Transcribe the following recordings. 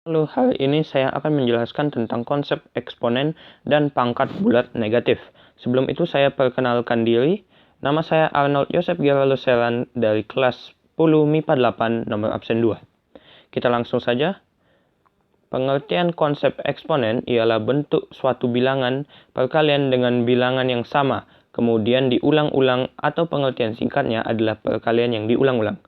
Lalu hari ini saya akan menjelaskan tentang konsep eksponen dan pangkat bulat negatif. Sebelum itu saya perkenalkan diri. Nama saya Arnold Joseph Geraluselan dari kelas 10 MIPA 8 nomor absen 2. Kita langsung saja. Pengertian konsep eksponen ialah bentuk suatu bilangan perkalian dengan bilangan yang sama, kemudian diulang-ulang, atau pengertian singkatnya adalah perkalian yang diulang-ulang.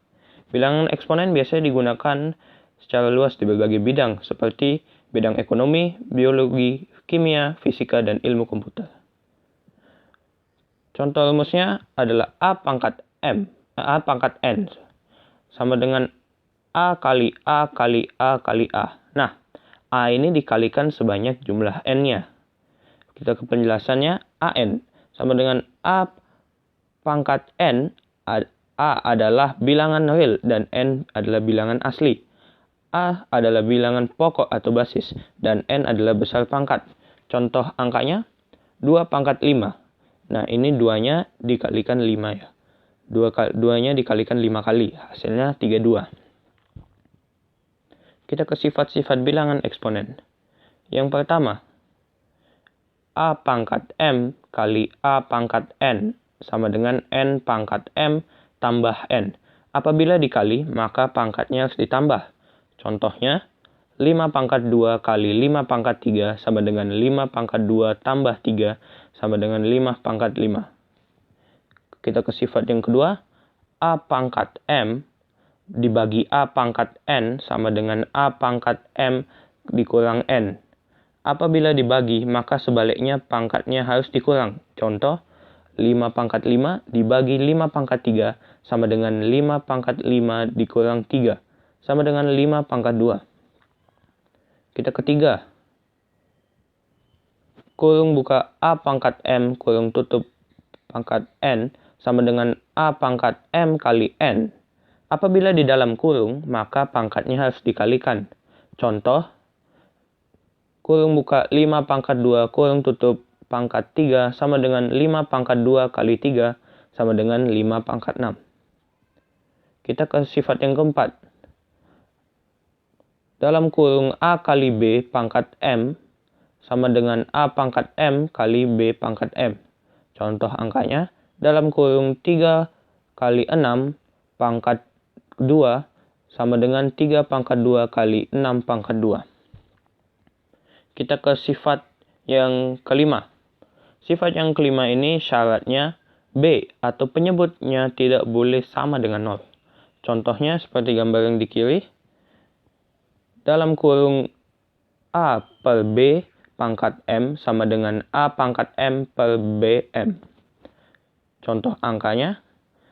Bilangan eksponen biasanya digunakan secara luas di berbagai bidang seperti bidang ekonomi, biologi, kimia, fisika, dan ilmu komputer. Contoh rumusnya adalah A pangkat N sama dengan A kali A kali A kali A. Nah, A ini dikalikan sebanyak jumlah N-nya. Kita ke penjelasannya. AN sama dengan A pangkat N. A adalah bilangan real dan N adalah bilangan asli. A adalah bilangan pokok atau basis dan N adalah besar pangkat. Contoh angkanya 2 pangkat 5. Nah, ini 2-nya dikalikan 5 ya. 2-nya dikalikan 5 kali. Hasilnya 32. Kita ke sifat-sifat bilangan eksponen. Yang pertama, A pangkat M kali A pangkat N sama dengan N pangkat M tambah N. Apabila dikali, maka pangkatnya harus ditambah. Contohnya, 5 pangkat 2 kali 5 pangkat 3 sama dengan 5 pangkat 2 tambah 3 sama dengan 5 pangkat 5. Kita ke sifat yang kedua, A pangkat M dibagi A pangkat N sama dengan A pangkat M dikurang N. Apabila dibagi, maka sebaliknya pangkatnya harus dikurang. Contoh, 5 pangkat 5 dibagi 5 pangkat 3 sama dengan 5 pangkat 5 dikurang 3 sama dengan 5 pangkat 2. Kita ketiga, kurung buka A pangkat M kurung tutup pangkat N sama dengan A pangkat M kali N. Apabila di dalam kurung, maka pangkatnya harus dikalikan. Contoh, kurung buka 5 pangkat 2 kurung tutup pangkat 3 sama dengan 5 pangkat 2 kali 3 sama dengan 5 pangkat 6. Kita ke sifat yang keempat. Dalam kurung A kali B pangkat M sama dengan A pangkat M kali B pangkat M. Contoh angkanya, dalam kurung 3 kali 6 pangkat 2 sama dengan 3 pangkat 2 kali 6 pangkat 2. Kita ke sifat yang kelima. Sifat yang kelima ini syaratnya B atau penyebutnya tidak boleh sama dengan 0. Contohnya seperti gambar yang di kiri. Dalam kurung A per B pangkat M sama dengan A pangkat M per BM. Contoh angkanya,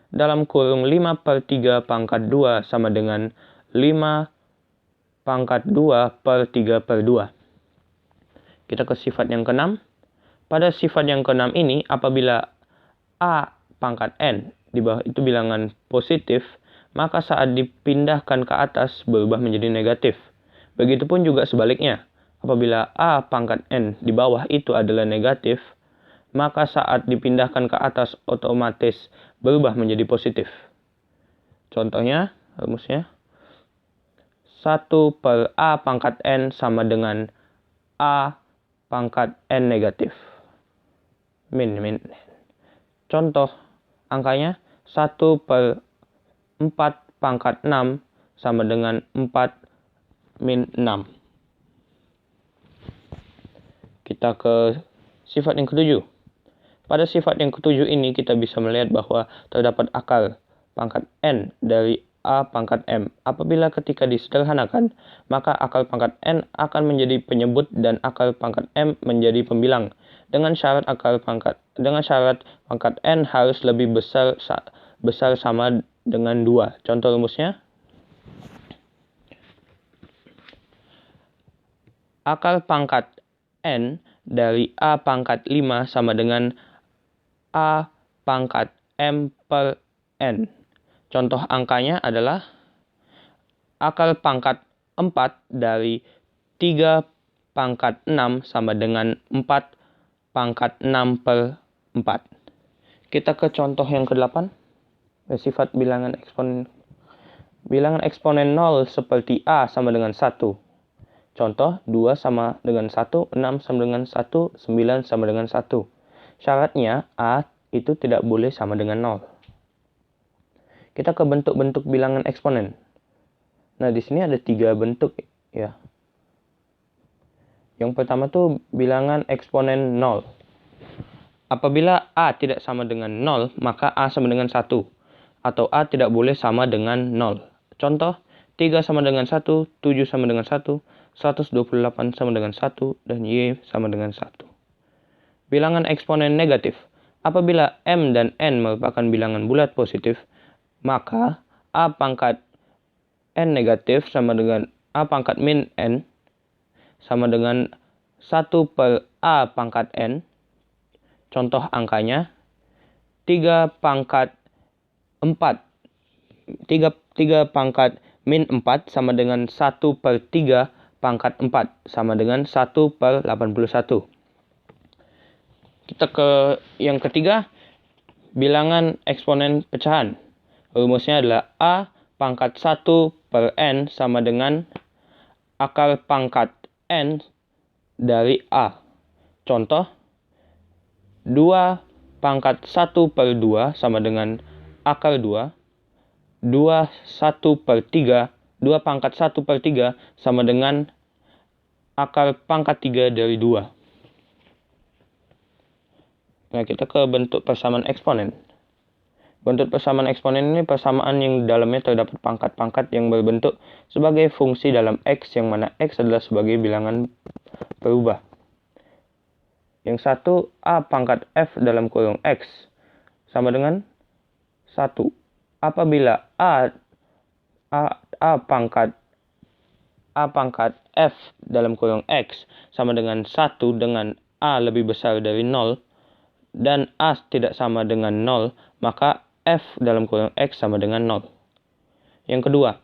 dalam kurung 5 per 3 pangkat 2 sama dengan 5 pangkat 2 per 3 per 2. Kita ke sifat yang keenam. Pada sifat yang keenam ini, apabila A pangkat N di bawah itu bilangan positif, maka saat dipindahkan ke atas berubah menjadi negatif. Begitupun juga sebaliknya. Apabila A pangkat N di bawah itu adalah negatif, maka saat dipindahkan ke atas otomatis berubah menjadi positif. Contohnya, rumusnya, 1 per A pangkat N sama dengan A pangkat N negatif. Min. Contoh angkanya, 1 per 4 pangkat 6 sama dengan 4 min 6. Kita ke sifat yang ketujuh. Pada sifat yang ketujuh ini kita bisa melihat bahwa terdapat akar pangkat N dari A pangkat M. Apabila ketika disederhanakan, maka akar pangkat N akan menjadi penyebut dan akar pangkat M menjadi pembilang. Dengan syarat pangkat N harus lebih besar sama dengan 2. Contoh rumusnya, akar pangkat N dari A pangkat 5 sama dengan A pangkat M per N. Contoh angkanya adalah akar pangkat 4 dari 3 pangkat 6 sama dengan 4 pangkat 6 per 4. Kita ke contoh yang ke-8. Sifat bilangan eksponen. Bilangan eksponen 0 seperti A sama dengan 1. Contoh, 2 sama dengan 1, 6 sama dengan 1, 9 sama dengan 1. Syaratnya, A itu tidak boleh sama dengan 0. Kita ke bentuk-bentuk bilangan eksponen. Nah, di sini ada 3 bentuk ya. Yang pertama tuh bilangan eksponen 0. Apabila A tidak sama dengan 0, maka A sama dengan 1. Atau A tidak boleh sama dengan 0. Contoh, 3 sama dengan 1, 7 sama dengan 1, 128 sama dengan 1, dan Y sama dengan 1. Bilangan eksponen negatif. Apabila M dan N merupakan bilangan bulat positif, maka A pangkat N negatif sama dengan A pangkat min N sama dengan 1 per A pangkat N. Contoh angkanya, 3 pangkat 4. 3 pangkat min 4 sama dengan 1 per 3 pangkat 4 sama dengan 1 per 81. Kita ke yang ketiga, bilangan eksponen pecahan. Rumusnya adalah A pangkat 1 per N sama dengan akar pangkat N dari A. Contoh, 2 pangkat 1 per 2 sama dengan akar 2. 2 pangkat 1 per 3 sama dengan akar pangkat 3 dari 2. Nah, kita ke bentuk persamaan eksponen. Bentuk persamaan eksponen ini persamaan yang di dalamnya terdapat pangkat-pangkat yang berbentuk sebagai fungsi dalam X, yang mana X adalah sebagai bilangan berubah. Yang satu, A pangkat F dalam kurung X sama dengan 1. Apabila A pangkat F dalam kurung X sama dengan 1 dengan A lebih besar dari 0 dan A tidak sama dengan 0, maka F dalam kurung X sama dengan 0. Yang kedua,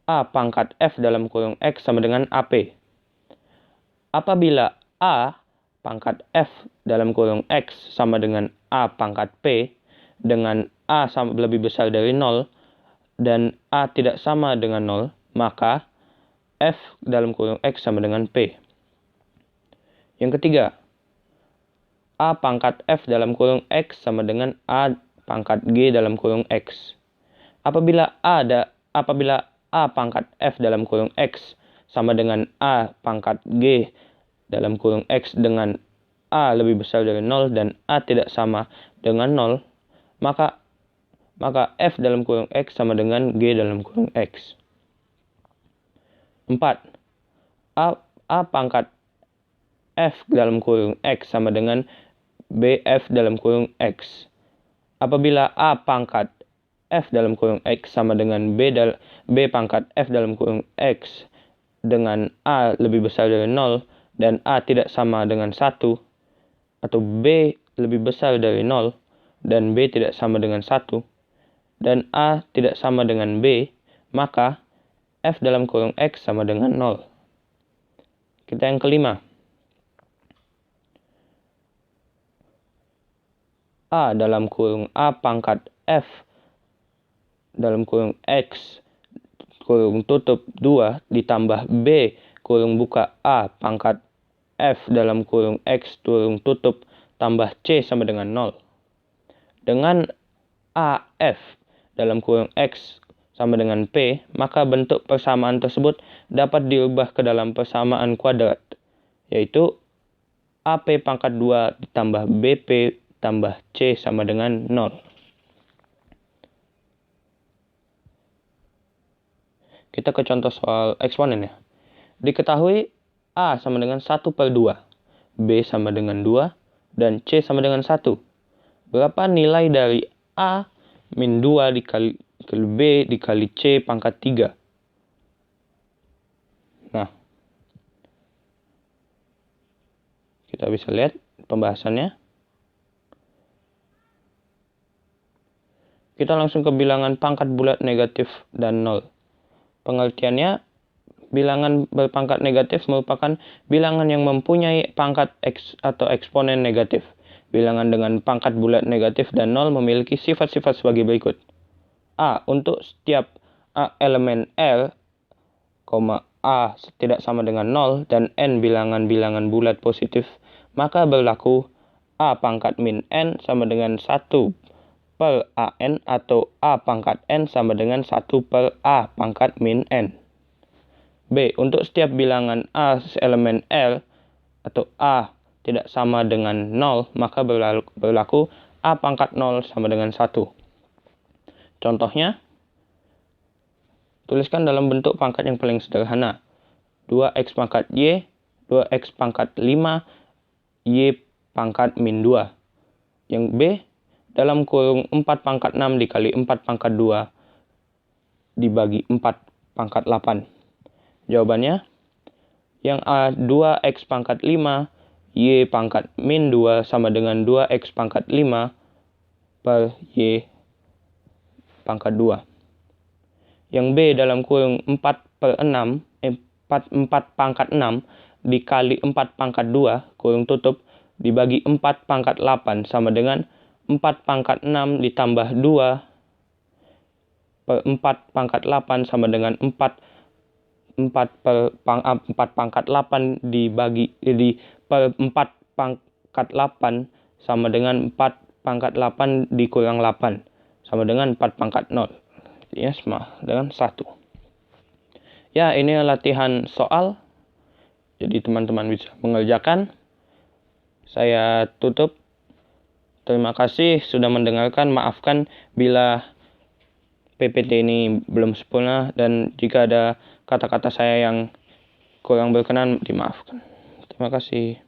A pangkat F dalam kurung X sama dengan AP. Apabila A pangkat F dalam kurung X sama dengan A pangkat P dengan A lebih besar dari 0 dan A tidak sama dengan 0, maka F dalam kurung X sama dengan P. Yang ketiga, A pangkat F dalam kurung X sama dengan A pangkat G dalam kurung X. Apabila A pangkat F dalam kurung X sama dengan A pangkat G dalam kurung X dengan A lebih besar dari 0 dan A tidak sama dengan 0, maka F dalam kurung X sama dengan G dalam kurung X. 4. A pangkat F dalam kurung X sama dengan BF dalam kurung X. Apabila A pangkat F dalam kurung X sama dengan B pangkat F dalam kurung X dengan A lebih besar dari 0 dan A tidak sama dengan 1, atau B lebih besar dari 0 dan B tidak sama dengan 1, dan A tidak sama dengan B, maka F dalam kurung X sama dengan 0. Kita yang kelima. A dalam kurung A pangkat F dalam kurung X kurung tutup 2 ditambah B kurung buka A pangkat F dalam kurung X kurung tutup tambah C sama dengan 0. Dengan AF dalam kurung X sama dengan P, maka bentuk persamaan tersebut dapat diubah ke dalam persamaan kuadrat, yaitu AP pangkat 2 ditambah BP tambah C sama dengan 0. Kita ke contoh soal eksponen ya. Diketahui A sama dengan 1 per 2, B sama dengan 2, dan C sama dengan 1. Berapa nilai dari A min 2 dikali B dikali C pangkat 3? Nah, kita bisa lihat pembahasannya. Kita langsung ke bilangan pangkat bulat negatif dan 0. Pengertiannya, bilangan berpangkat negatif merupakan bilangan yang mempunyai pangkat X atau eksponen negatif. Bilangan dengan pangkat bulat negatif dan 0 memiliki sifat-sifat sebagai berikut. A. Untuk setiap elemen R, A tidak sama dengan 0 dan N bilangan-bilangan bulat positif, maka berlaku A pangkat min N sama dengan 1 per AN atau A pangkat N sama dengan 1 per A pangkat min N. B. Untuk setiap bilangan A elemen L atau A tidak sama dengan 0, maka berlaku A pangkat 0 sama dengan 1. Contohnya, tuliskan dalam bentuk pangkat yang paling sederhana. 2x pangkat Y, 2x pangkat 5, Y pangkat min 2. Yang B, dalam kurung 4 pangkat 6 dikali 4 pangkat 2 dibagi 4 pangkat 8. Jawabannya, yang A 2x pangkat 5, Y pangkat min 2 sama dengan 2x pangkat 5 per Y pangkat 2. Yang B dalam kurung 4 pangkat 6 dikali 4 pangkat 2 kurung tutup dibagi 4 pangkat 8 sama dengan 4 pangkat 6 ditambah 2 per 4 pangkat 8 sama dengan 4 pangkat 8 dibagi per 4 pangkat 8 sama dengan 4 pangkat 8 dikurang 8 sama dengan 4 pangkat 0. Ya, sama dengan 1. Ya, ini latihan soal. Jadi teman-teman bisa mengerjakan. Saya tutup. Terima kasih sudah mendengarkan. Maafkan bila PPT ini belum sempurna dan jika ada kata-kata saya yang kurang berkenan, dimaafkan. Terima kasih.